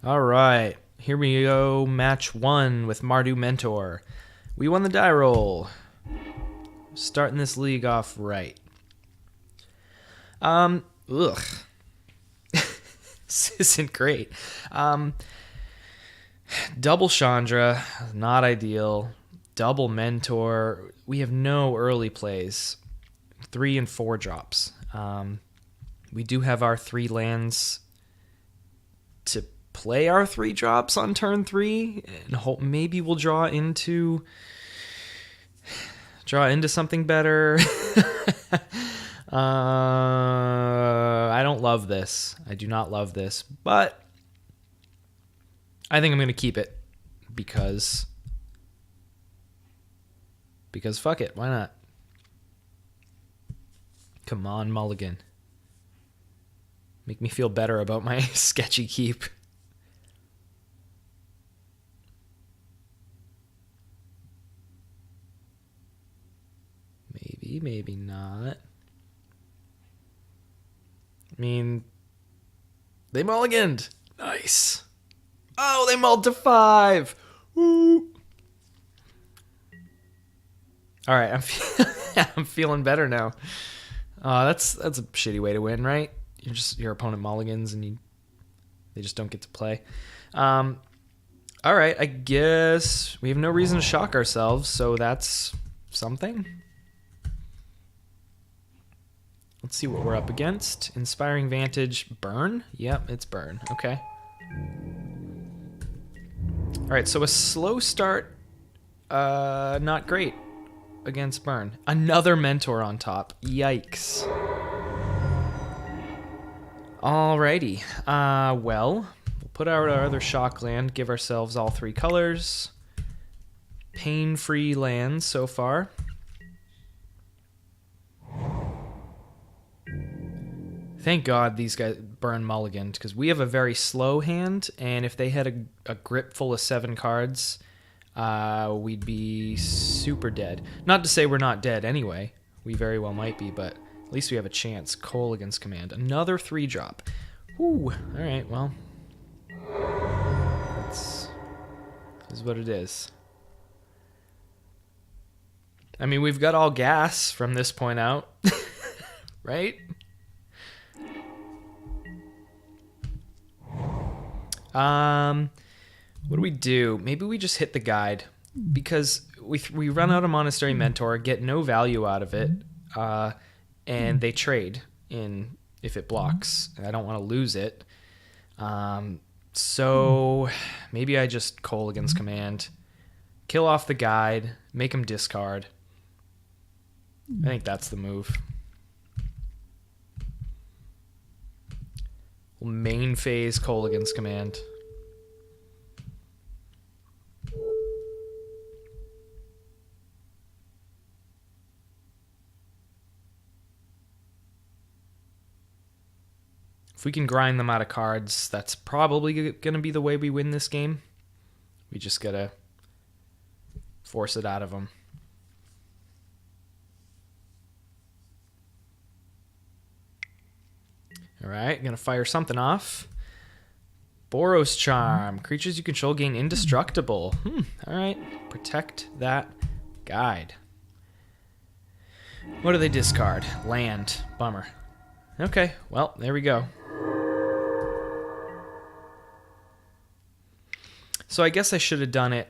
All right, here we go. Match 1 with Mardu Mentor. We won the die roll. Starting this league off right. Ugh. This isn't great. Double Chandra, not ideal. Double Mentor. We have no early plays. 3 and 4 drops. We do have our 3 lands to play our 3 drops on turn 3, and hope maybe we'll draw into something better. I don't love this. I do not love this, but I think I'm going to keep it because fuck it. Why not? Come on, Mulligan. Make me feel better about my sketchy keep. Maybe, maybe not. I mean, they mulliganed. Nice. Oh, they mulled to 5. Woo. All right, I'm feeling better now. That's a shitty way to win, right? Your opponent mulligans and they just don't get to play. All right, I guess we have no reason to shock ourselves, so that's something. Let's see what we're up against. Inspiring Vantage, burn? Yep, it's burn. Okay. All right, so a slow start, not great against burn. Another Mentor on top. Yikes. Alrighty. Well, we'll put out our other shock land, give ourselves all 3 colors. Pain-free lands so far. Thank God these guys burn mulliganed, because we have a very slow hand, and if they had a grip full of 7 cards, we'd be super dead. Not to say we're not dead anyway. We very well might be, but at least we have a chance. Colligan's Command. Another 3-drop. Whew. Alright, well. This is what it is. I mean, we've got all gas from this point out. Right? What do we do? Maybe we just hit the guide, because we run out of Monastery Mentor, get no value out of it, and they trade in if it blocks. I don't want to lose it. So maybe I just Colligan's Command, kill off the guide, make him discard. I think that's the move. We'll main phase Colligan's Command. If we can grind them out of cards, that's probably going to be the way we win this game. We just got to force it out of them. All right, going to fire something off. Boros Charm. Creatures you control gain indestructible. All right, protect that guide. What do they discard? Land. Bummer. Okay, well, there we go. So I guess I should have done it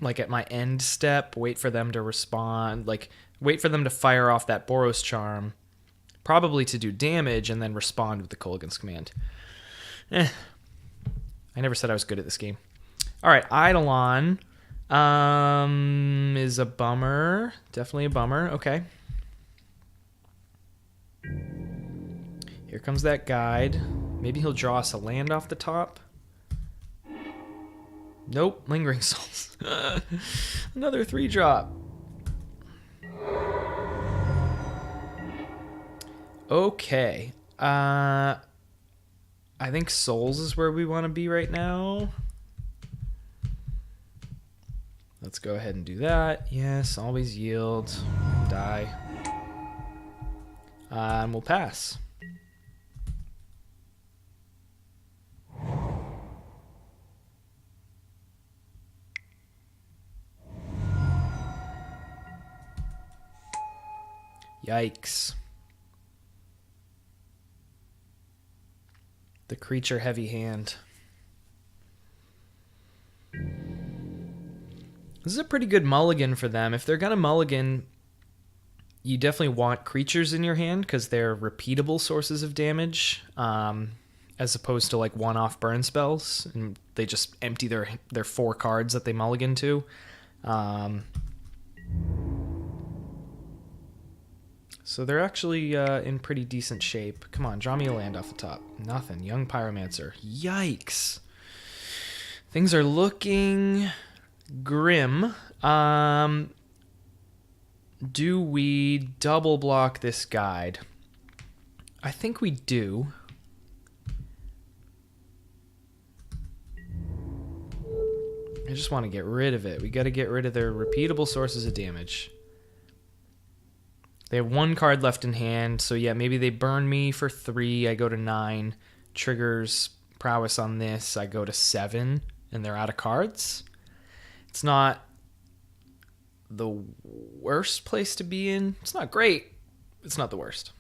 like at my end step, wait for them to respond, like wait for them to fire off that Boros Charm, probably to do damage, and then respond with the Colligan's Command. I never said I was good at this game. All right, Eidolon is a bummer. Definitely a bummer. Okay. Here comes that guide. Maybe he'll draw us a land off the top. Nope, Lingering Souls. Another 3-drop. Okay. I think Souls is where we want to be right now. Let's go ahead and do that. Yes, always yield. Die. And we'll pass. Yikes. The creature heavy hand. This is a pretty good mulligan for them. If they're going to mulligan, you definitely want creatures in your hand because they're repeatable sources of damage, as opposed to like one-off burn spells. And they just empty their 4 cards that they mulligan to. So they're actually in pretty decent shape. Come on, draw me a land off the top. Nothing. Young Pyromancer. Yikes. Things are looking grim. Do we double block this guide? I think we do. I just want to get rid of it. We got to get rid of their repeatable sources of damage. They have 1 card left in hand, so yeah, maybe they burn me for 3. I go to 9. Triggers prowess on this. I go to 7, and they're out of cards. It's not the worst place to be in. It's not great. It's not the worst.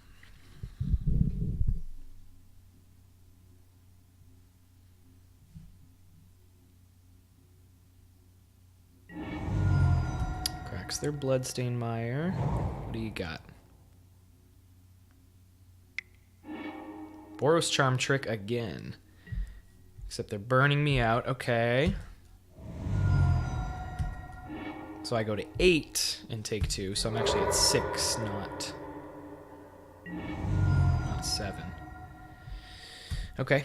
Cracks their Bloodstained Mire. What do you got? Boros Charm Trick again. Except they're burning me out. Okay. So I go to 8 and take 2. So I'm actually at 6, not 7. Okay.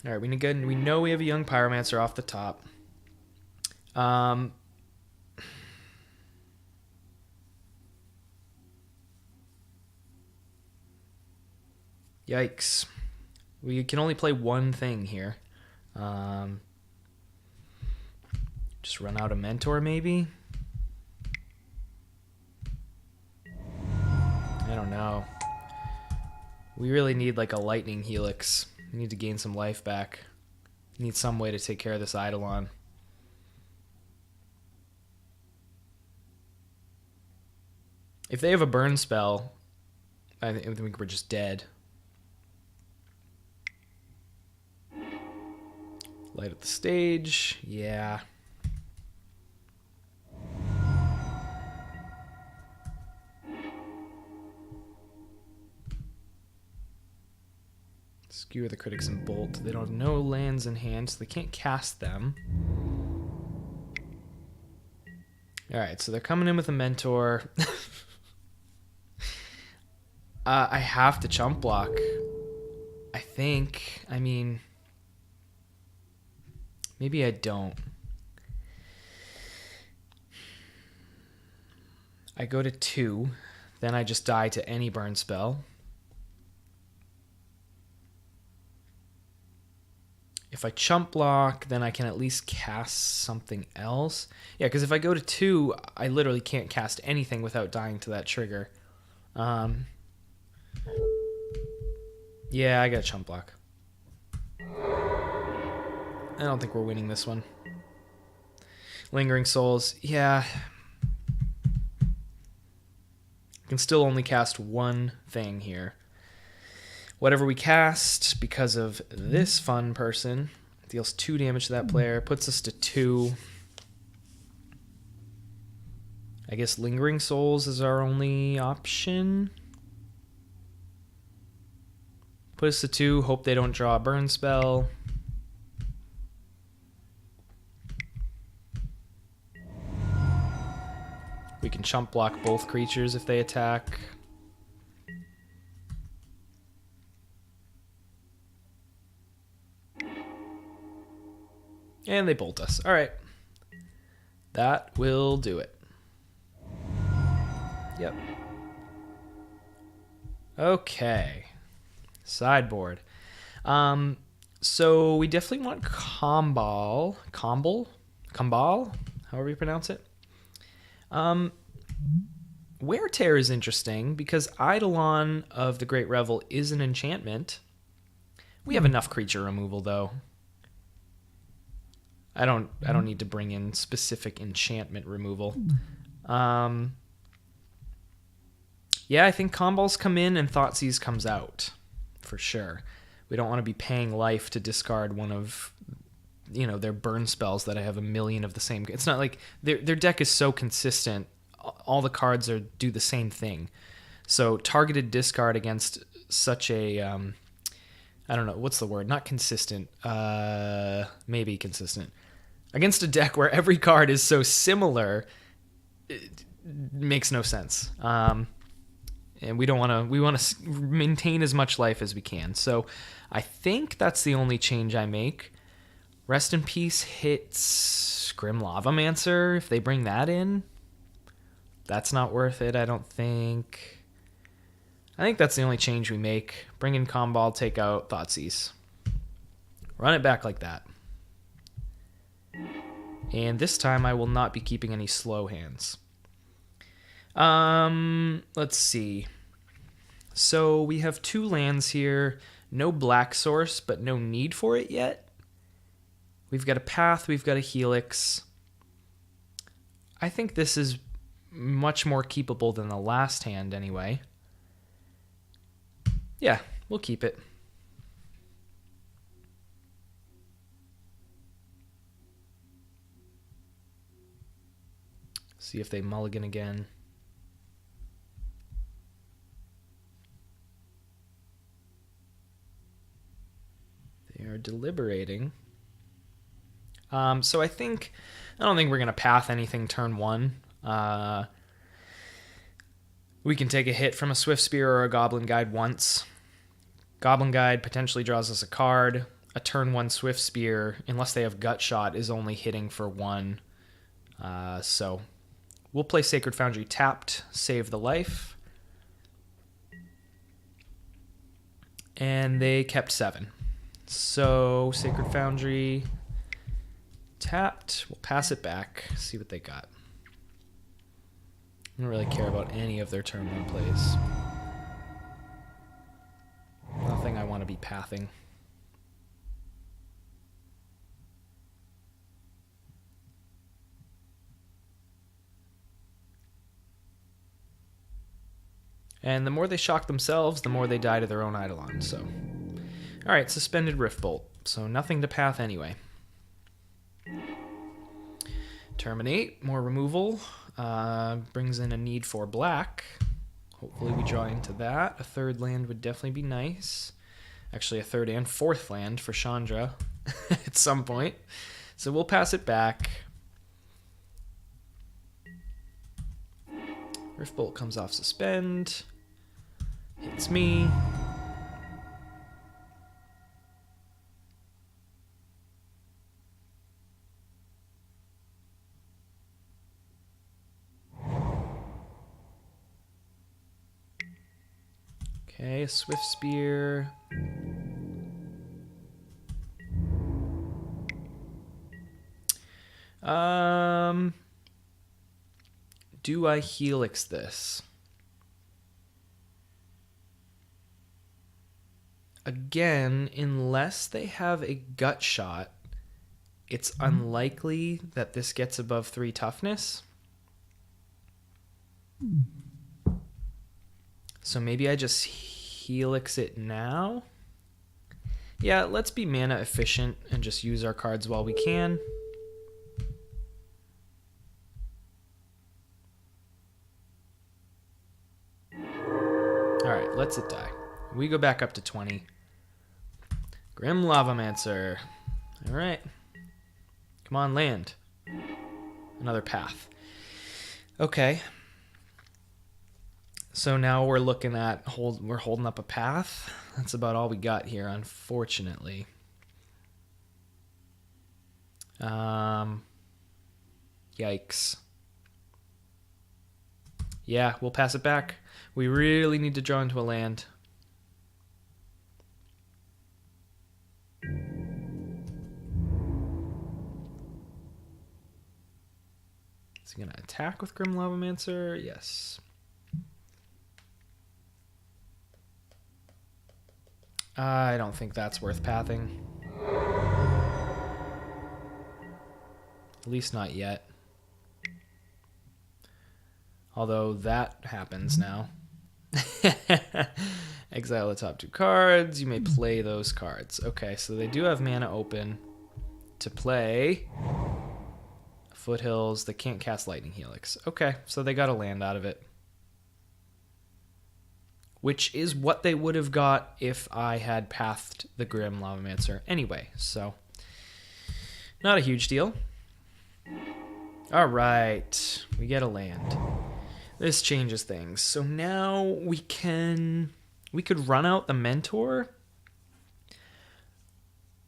All right. We know we have a young Pyromancer off the top. Yikes. We can only play one thing here. Just run out a Mentor, maybe? I don't know. We really need like a Lightning Helix. We need to gain some life back. We need some way to take care of this Eidolon. If they have a burn spell, I think we're just dead. Light up the stage. Yeah. Skewer the critics and bolt. They don't have no lands in hand, so they can't cast them. Alright, so they're coming in with a Mentor. I have to chump block. I think. I mean... Maybe I don't. I go to 2. Then I just die to any burn spell. If I chump block, then I can at least cast something else. Yeah, because if I go to 2, I literally can't cast anything without dying to that trigger. Yeah, I got chump block. I don't think we're winning this one. Lingering Souls, yeah. I can still only cast one thing here. Whatever we cast, because of this fun person, deals 2 damage to that player, puts us to 2. I guess Lingering Souls is our only option. Put us to 2, hope they don't draw a burn spell. We can chump block both creatures if they attack. And they bolt us. All right. That will do it. Yep. Okay. Sideboard. So we definitely want Combal, however you pronounce it. Wear Tear is interesting because Eidolon of the Great Revel is an enchantment. We have enough creature removal though. I don't need to bring in specific enchantment removal. Yeah, I think Comballs come in and Thoughtseize comes out, for sure. We don't want to be paying life to discard one of, their burn spells that I have a million of the same. It's not like their deck is so consistent. All the cards do the same thing. So targeted discard against such a, I don't know, what's the word? Not consistent. Maybe consistent. Against a deck where every card is so similar, it makes no sense. And we want to maintain as much life as we can. So I think that's the only change I make. Rest in Peace hits Grim Lavamancer. If they bring that in, that's not worth it, I don't think. I think that's the only change we make. Bring in Comball, take out Thoughtseize. Run it back like that. And this time I will not be keeping any slow hands. Let's see. So we have 2 lands here. No black source, but no need for it yet. We've got a Path, we've got a Helix. I think this is much more keepable than the last hand anyway. Yeah, we'll keep it. See if they mulligan again. They are deliberating. So I don't think we're going to path anything turn 1. We can take a hit from a Swift Spear or a Goblin Guide once. Goblin Guide potentially draws us a card. A turn 1 Swift Spear, unless they have Gut Shot, is only hitting for 1. So we'll play Sacred Foundry tapped, save the life. And they kept 7. So Sacred Foundry tapped. We'll pass it back, see what they got. I don't really care about any of their turn 1 plays. Nothing I want to be pathing. And the more they shock themselves, the more they die to their own Eidolon. So, all right, Suspended Riftbolt. So nothing to path anyway. Terminate, more removal. Brings in a need for black. Hopefully we draw into that. A 3rd land would definitely be nice. Actually, a 3rd and 4th land for Chandra at some point. So we'll pass it back. Riftbolt comes off suspend. Hits me. Okay, a Swift Spear. Do I Helix this? Again, unless they have a Gut Shot, it's unlikely that this gets above 3 toughness. So maybe I just Helix it now? Yeah, let's be mana efficient and just use our cards while we can. Alright, lets it die. We go back up to 20. Grim Lavamancer. Alright. Come on, land. Another path. Okay. So now we're looking at we're holding up a path. That's about all we got here, unfortunately. Yikes. Yeah, we'll pass it back. We really need to draw into a land. Is he going to attack with Grim Lavamancer? Yes. I don't think that's worth pathing. At least not yet. Although that happens now. Exile the top 2 cards. You may play those cards. Okay, so they do have mana open to play Foothills. They can't cast Lightning Helix. Okay, so they got a land out of it, which is what they would have got if I had pathed the Grim Lavamancer anyway. So not a huge deal. All right, we get a land. This changes things. So now we could run out the Mentor,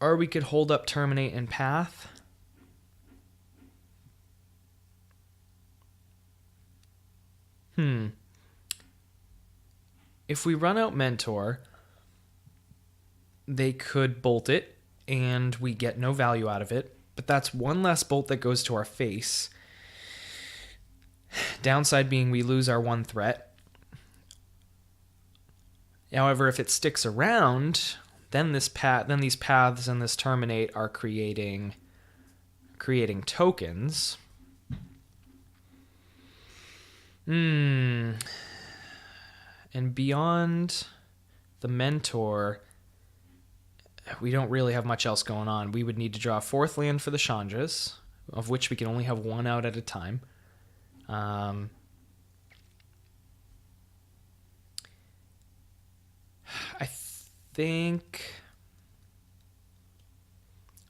or we could hold up Terminate and Path. If we run out Mentor, they could bolt it, and we get no value out of it. But that's one less bolt that goes to our face. Downside being we lose our one threat. However, if it sticks around, then these paths and this terminate are creating tokens. And beyond the Mentor, we don't really have much else going on. We would need to draw a 4th land for the Chandras, of which we can only have one out at a time. I think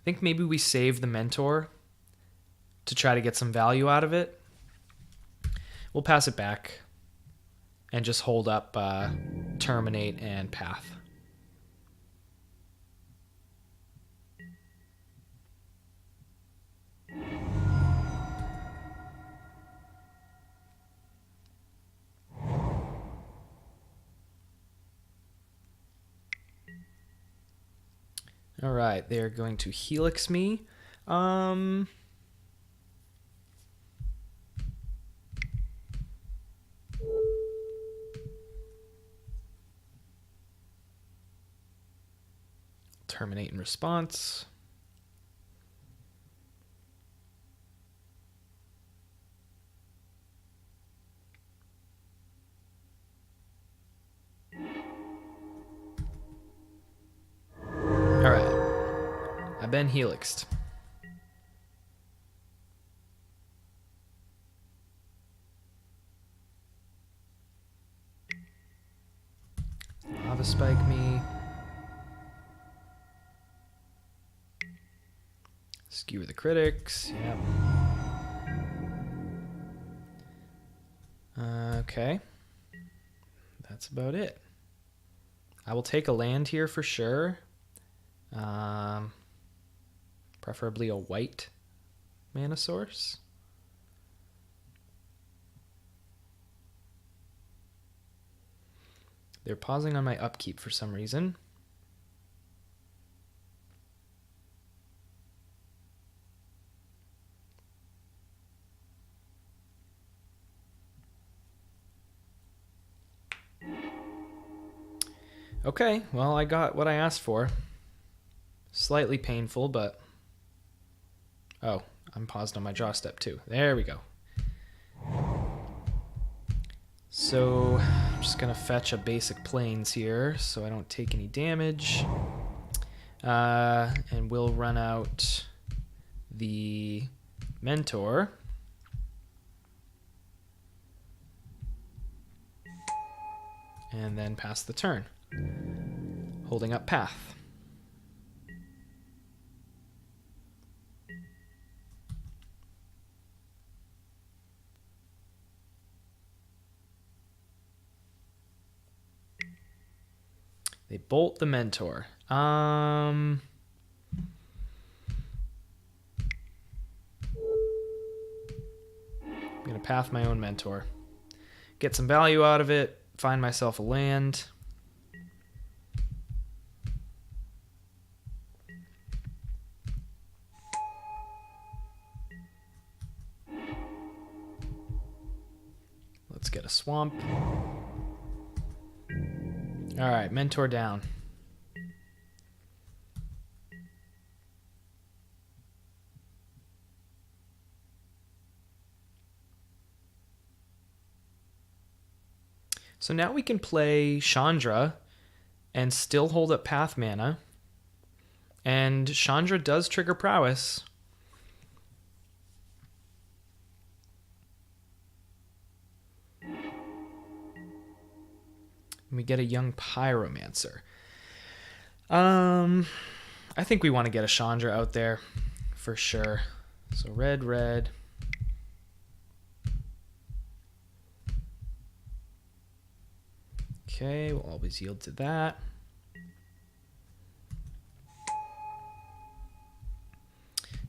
maybe we save the Mentor to try to get some value out of it. We'll pass it back and just hold up Terminate and Path. All right, they're going to Helix me. Terminate in response. All right, I've been helixed. Lava spike me. Skewer the critics. Yep. Okay. That's about it. I will take a land here for sure. Preferably a white mana source. They're pausing on my upkeep for some reason. Okay, well, I got what I asked for. Slightly painful, but... Oh, I'm paused on my draw step too. There we go. So, I'm just going to fetch a basic plains here so I don't take any damage. And we'll run out the Mentor. And then pass the turn. Holding up Path. They bolt the Mentor. I'm going to path my own Mentor. Get some value out of it. Find myself a land. Let's get a swamp. All right, Mentor down. So now we can play Chandra and still hold up path mana. And Chandra does trigger prowess. We get a young Pyromancer. I think we want to get a Chandra out there for sure. So red, red. Okay, we'll always yield to that.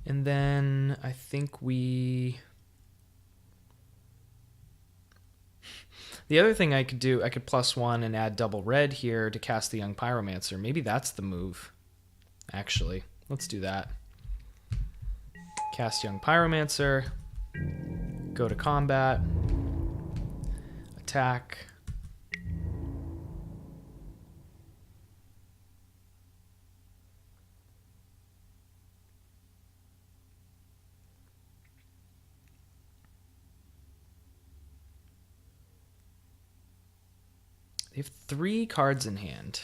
And then I think we... The other thing I could do, I could +1 and add double red here to cast the young Pyromancer. Maybe that's the move, actually. Let's do that. Cast young Pyromancer. Go to combat. Attack. They have 3 cards in hand.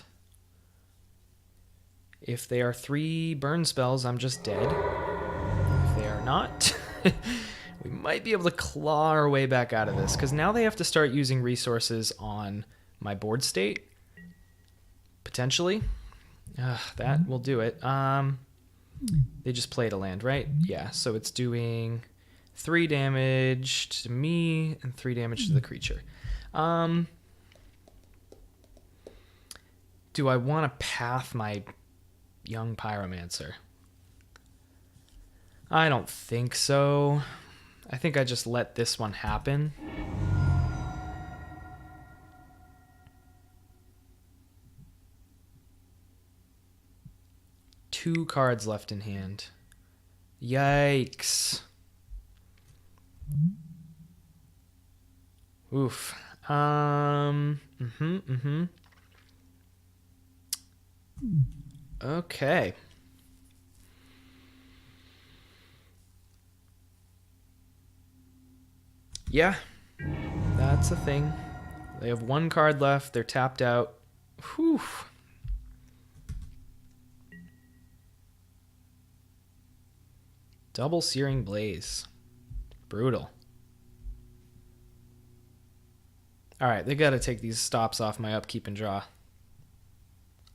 If they are 3 burn spells, I'm just dead. If they are not, we might be able to claw our way back out of this, because now they have to start using resources on my board state. Potentially. That will do it. They just played a land, right? Yeah, so it's doing 3 damage to me and 3 damage to the creature. Do I want to path my young Pyromancer? I don't think so. I think I just let this one happen. Two cards left in hand. Yikes. Oof. Okay. Yeah, that's a thing. They have 1 card left. They're tapped out. Whew. Double Searing Blaze. Brutal. All right, they got to take these stops off my upkeep and draw.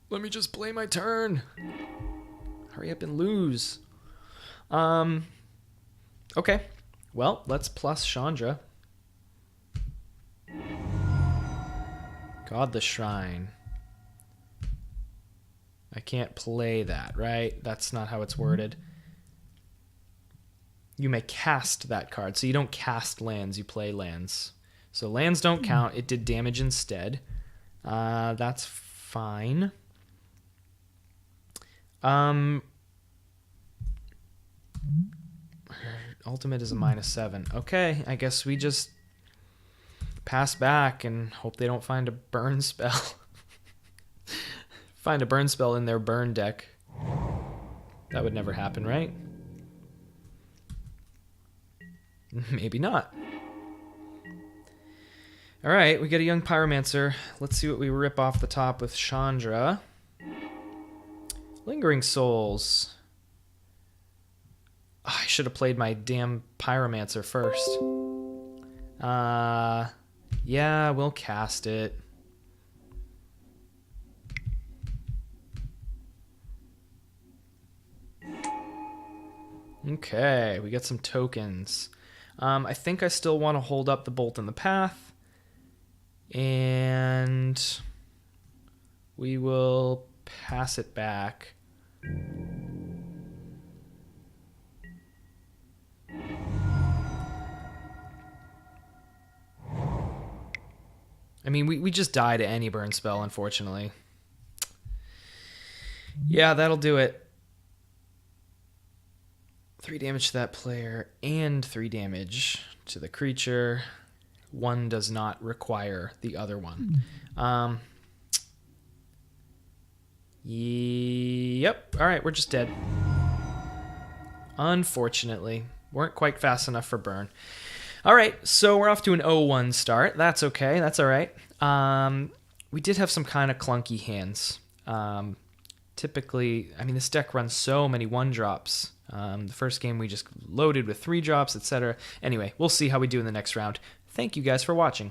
Let me just play my turn. Hurry up and lose. Okay. Well, let's plus Chandra. God the Shrine. I can't play that, right? That's not how it's worded. You may cast that card. So you don't cast lands, you play lands. So lands don't count. It did damage instead. That's fine. Ultimate is a -7. Okay, I guess we just pass back and hope they don't find a burn spell. Find a burn spell in their burn deck. That would never happen, right? Maybe not. All right, we get a young Pyromancer. Let's see what we rip off the top with Chandra. Lingering Souls. Oh, I should have played my damn Pyromancer first. Yeah, we'll cast it. Okay, we get some tokens. I think I still want to hold up the Bolt in the Path. And we will pass it back. I mean, we just die to any burn spell, unfortunately. Yeah, that'll do it. 3 damage to that player and 3 damage to the creature. One does not require the other one. Yep. All right, we're just dead. Unfortunately. Weren't quite fast enough for burn. All right, so we're off to an 0-1 start. That's okay. That's all right. We did have some kind of clunky hands. Typically, I mean, this deck runs so many 1-drops. The first game we just loaded with 3 drops, etc. Anyway, we'll see how we do in the next round. Thank you guys for watching.